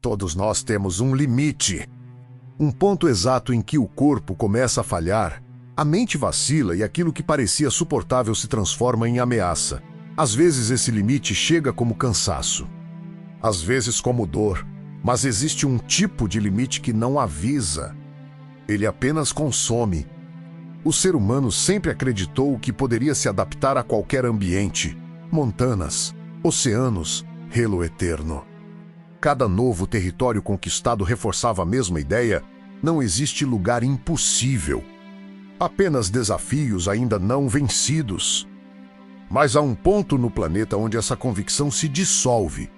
Todos nós temos um limite. Um ponto exato em que o corpo começa a falhar, a mente vacila e aquilo que parecia suportável se transforma em ameaça. Às vezes esse limite chega como cansaço, às vezes como dor, mas existe um tipo de limite que não avisa. Ele apenas consome. O ser humano sempre acreditou que poderia se adaptar a qualquer ambiente. Montanhas, oceanos, gelo eterno. Cada novo território conquistado reforçava a mesma ideia: não existe lugar impossível. Apenas desafios ainda não vencidos. Mas há um ponto no planeta onde essa convicção se dissolve.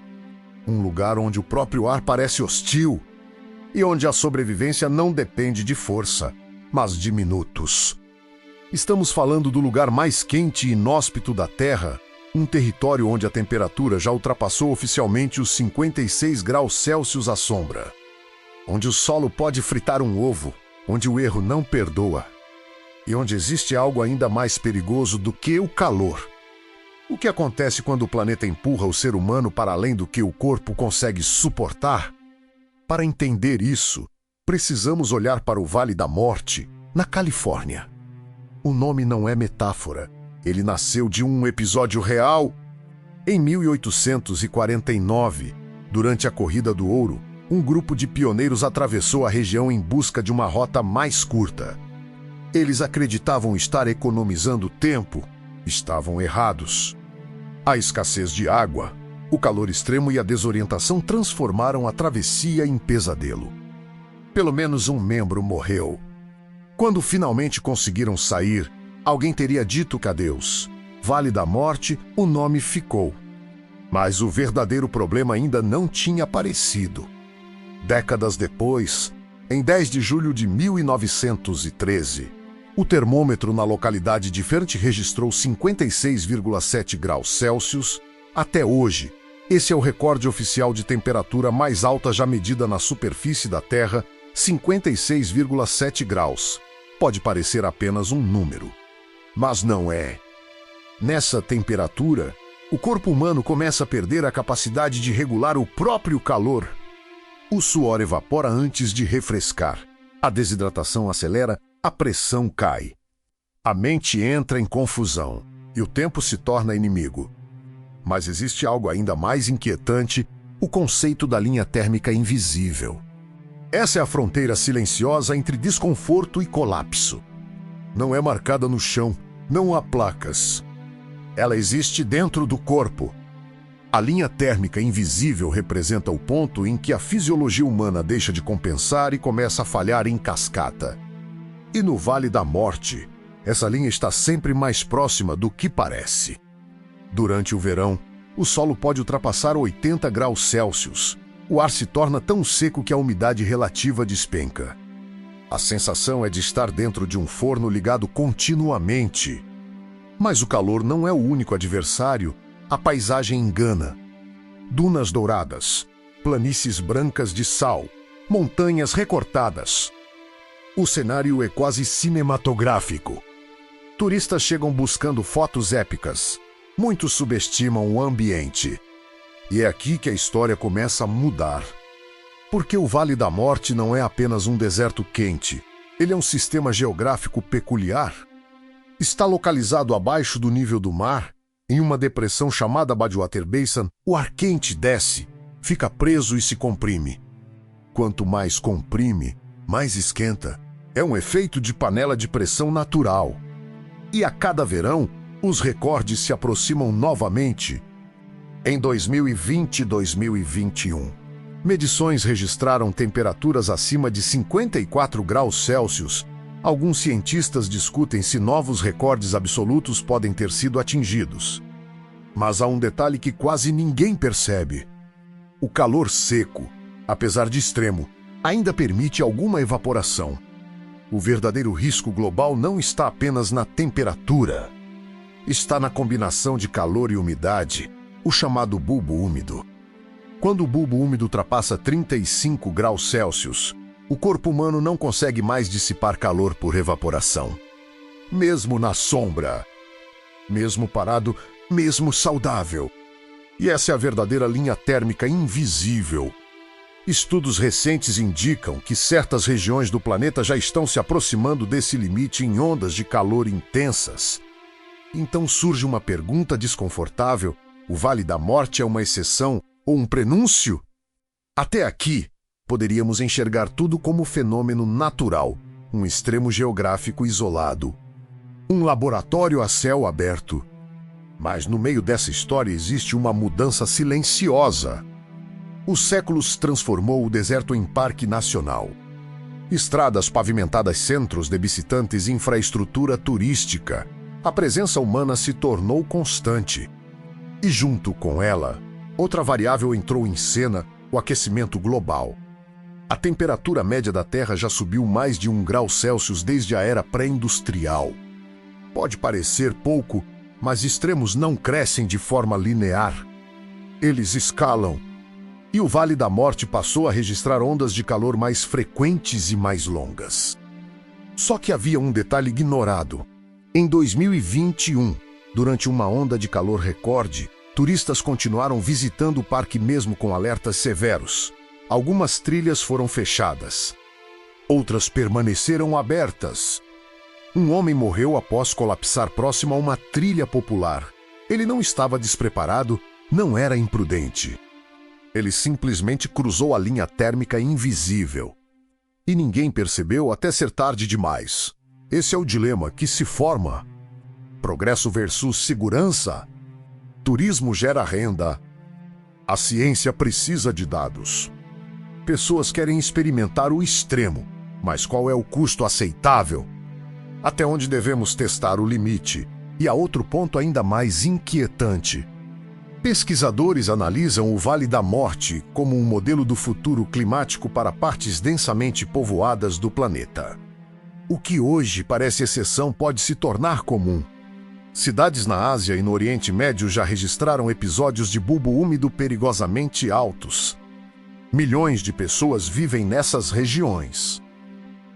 Um lugar onde o próprio ar parece hostil e onde a sobrevivência não depende de força, mas de minutos. Estamos falando do lugar mais quente e inóspito da Terra, um território onde a temperatura já ultrapassou oficialmente os 56 graus Celsius à sombra. Onde o solo pode fritar um ovo, onde o erro não perdoa. E onde existe algo ainda mais perigoso do que o calor. O que acontece quando o planeta empurra o ser humano para além do que o corpo consegue suportar? Para entender isso, precisamos olhar para o Vale da Morte, na Califórnia. O nome não é metáfora. Ele nasceu de um episódio real. Em 1849, durante a Corrida do Ouro, um grupo de pioneiros atravessou a região em busca de uma rota mais curta. Eles acreditavam estar economizando tempo. Estavam errados. A escassez de água, o calor extremo e a desorientação transformaram a travessia em pesadelo. Pelo menos um membro morreu. Quando finalmente conseguiram sair, alguém teria dito que adeus. Vale da Morte, o nome ficou. Mas o verdadeiro problema ainda não tinha aparecido. Décadas depois, em 10 de julho de 1913, o termômetro na localidade de Fernt registrou 56,7 graus Celsius. Até hoje, esse é o recorde oficial de temperatura mais alta já medida na superfície da Terra, 56,7 graus. Pode parecer apenas um número, mas não é. Nessa temperatura, o corpo humano começa a perder a capacidade de regular o próprio calor. O suor evapora antes de refrescar. A desidratação acelera, a pressão cai. A mente entra em confusão e o tempo se torna inimigo. Mas existe algo ainda mais inquietante: o conceito da linha térmica invisível. Essa é a fronteira silenciosa entre desconforto e colapso. Não é marcada no chão, não há placas. Ela existe dentro do corpo. A linha térmica invisível representa o ponto em que a fisiologia humana deixa de compensar e começa a falhar em cascata. E no Vale da Morte, essa linha está sempre mais próxima do que parece. Durante o verão, o solo pode ultrapassar 80 graus Celsius. O ar se torna tão seco que a umidade relativa despenca. A sensação é de estar dentro de um forno ligado continuamente. Mas o calor não é o único adversário. A paisagem engana. Dunas douradas, planícies brancas de sal, montanhas recortadas. O cenário é quase cinematográfico. Turistas chegam buscando fotos épicas. Muitos subestimam o ambiente. E é aqui que a história começa a mudar. Porque o Vale da Morte não é apenas um deserto quente. Ele é um sistema geográfico peculiar. Está localizado abaixo do nível do mar, em uma depressão chamada Badwater Basin. O ar quente desce, fica preso e se comprime. Quanto mais comprime, mais esquenta. É um efeito de panela de pressão natural. E a cada verão, os recordes se aproximam novamente. Em 2020 e 2021, medições registraram temperaturas acima de 54 graus Celsius. Alguns cientistas discutem se novos recordes absolutos podem ter sido atingidos. Mas há um detalhe que quase ninguém percebe. O calor seco, apesar de extremo, ainda permite alguma evaporação. O verdadeiro risco global não está apenas na temperatura. Está na combinação de calor e umidade, o chamado bulbo úmido. Quando o bulbo úmido ultrapassa 35 graus Celsius, o corpo humano não consegue mais dissipar calor por evaporação. Mesmo na sombra, mesmo parado, mesmo saudável. E essa é a verdadeira linha térmica invisível. Estudos recentes indicam que certas regiões do planeta já estão se aproximando desse limite em ondas de calor intensas. Então surge uma pergunta desconfortável: o Vale da Morte é uma exceção ou um prenúncio? Até aqui, poderíamos enxergar tudo como fenômeno natural, um extremo geográfico isolado, um laboratório a céu aberto. Mas no meio dessa história existe uma mudança silenciosa. Os séculos transformou o deserto em parque nacional. Estradas pavimentadas, centros de visitantes, infraestrutura turística. A presença humana se tornou constante. E junto com ela, outra variável entrou em cena: o aquecimento global. A temperatura média da Terra já subiu mais de 1 grau Celsius desde a era pré-industrial. Pode parecer pouco, mas extremos não crescem de forma linear. Eles escalam. E o Vale da Morte passou a registrar ondas de calor mais frequentes e mais longas. Só que havia um detalhe ignorado. Em 2021, durante uma onda de calor recorde, turistas continuaram visitando o parque mesmo com alertas severos. Algumas trilhas foram fechadas. Outras permaneceram abertas. Um homem morreu após colapsar próximo a uma trilha popular. Ele não estava despreparado, não era imprudente. Ele simplesmente cruzou a linha térmica invisível. E ninguém percebeu até ser tarde demais. Esse é o dilema que se forma. Progresso versus segurança. Turismo gera renda. A ciência precisa de dados. Pessoas querem experimentar o extremo, mas qual é o custo aceitável? Até onde devemos testar o limite? E há outro ponto ainda mais inquietante. Pesquisadores analisam o Vale da Morte como um modelo do futuro climático para partes densamente povoadas do planeta. O que hoje parece exceção pode se tornar comum. Cidades na Ásia e no Oriente Médio já registraram episódios de bulbo úmido perigosamente altos. Milhões de pessoas vivem nessas regiões.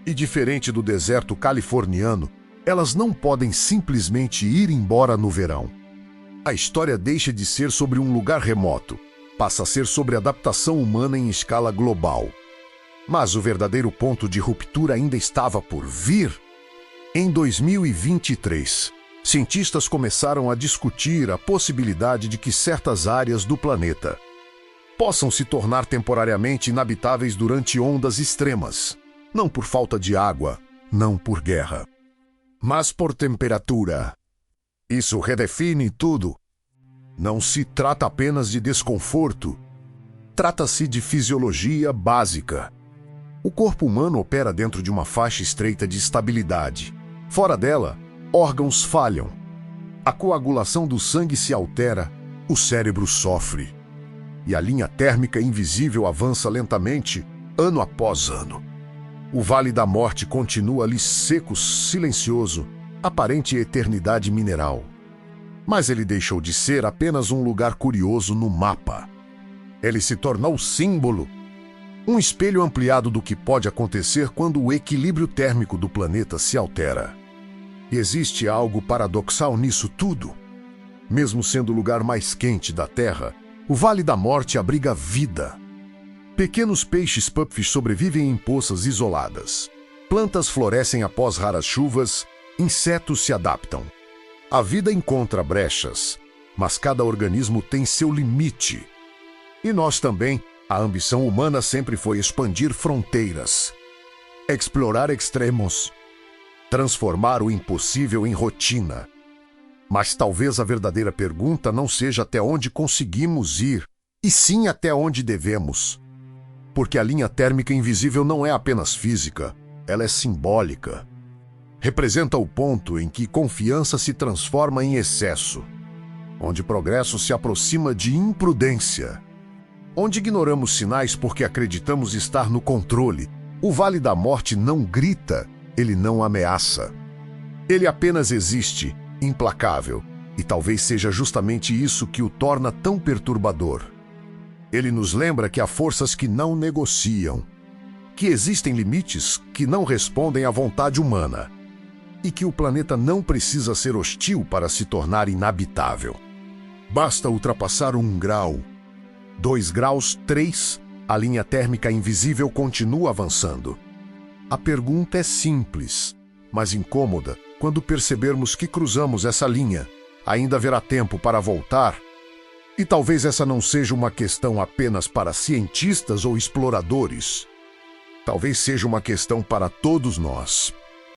E diferente do deserto californiano, elas não podem simplesmente ir embora no verão. A história deixa de ser sobre um lugar remoto, passa a ser sobre adaptação humana em escala global. Mas o verdadeiro ponto de ruptura ainda estava por vir. Em 2023, cientistas começaram a discutir a possibilidade de que certas áreas do planeta possam se tornar temporariamente inabitáveis durante ondas extremas, não por falta de água, não por guerra, mas por temperatura. Isso redefine tudo. Não se trata apenas de desconforto. Trata-se de fisiologia básica. O corpo humano opera dentro de uma faixa estreita de estabilidade. Fora dela, órgãos falham. A coagulação do sangue se altera, o cérebro sofre. E a linha térmica invisível avança lentamente, ano após ano. O Vale da Morte continua ali seco, silencioso, aparente eternidade mineral. Mas ele deixou de ser apenas um lugar curioso no mapa. Ele se tornou símbolo, um espelho ampliado do que pode acontecer quando o equilíbrio térmico do planeta se altera. E existe algo paradoxal nisso tudo. Mesmo sendo o lugar mais quente da Terra, o Vale da Morte abriga vida. Pequenos peixes pupfish sobrevivem em poças isoladas. Plantas florescem após raras chuvas, insetos se adaptam. A vida encontra brechas, mas cada organismo tem seu limite. E nós também. A ambição humana sempre foi expandir fronteiras, explorar extremos, transformar o impossível em rotina. Mas talvez a verdadeira pergunta não seja até onde conseguimos ir, e sim até onde devemos. Porque a linha térmica invisível não é apenas física, ela é simbólica. Representa o ponto em que confiança se transforma em excesso, onde progresso se aproxima de imprudência, onde ignoramos sinais porque acreditamos estar no controle. O Vale da Morte não grita, ele não ameaça. Ele apenas existe, implacável, e talvez seja justamente isso que o torna tão perturbador. Ele nos lembra que há forças que não negociam, que existem limites que não respondem à vontade humana, e que o planeta não precisa ser hostil para se tornar inabitável. Basta ultrapassar 1 grau, 2 graus, 3, A linha térmica invisível continua avançando. A pergunta é simples, mas incômoda. Quando percebermos que cruzamos essa linha, ainda haverá tempo para voltar? E talvez essa não seja uma questão apenas para cientistas ou exploradores. Talvez seja uma questão para todos nós.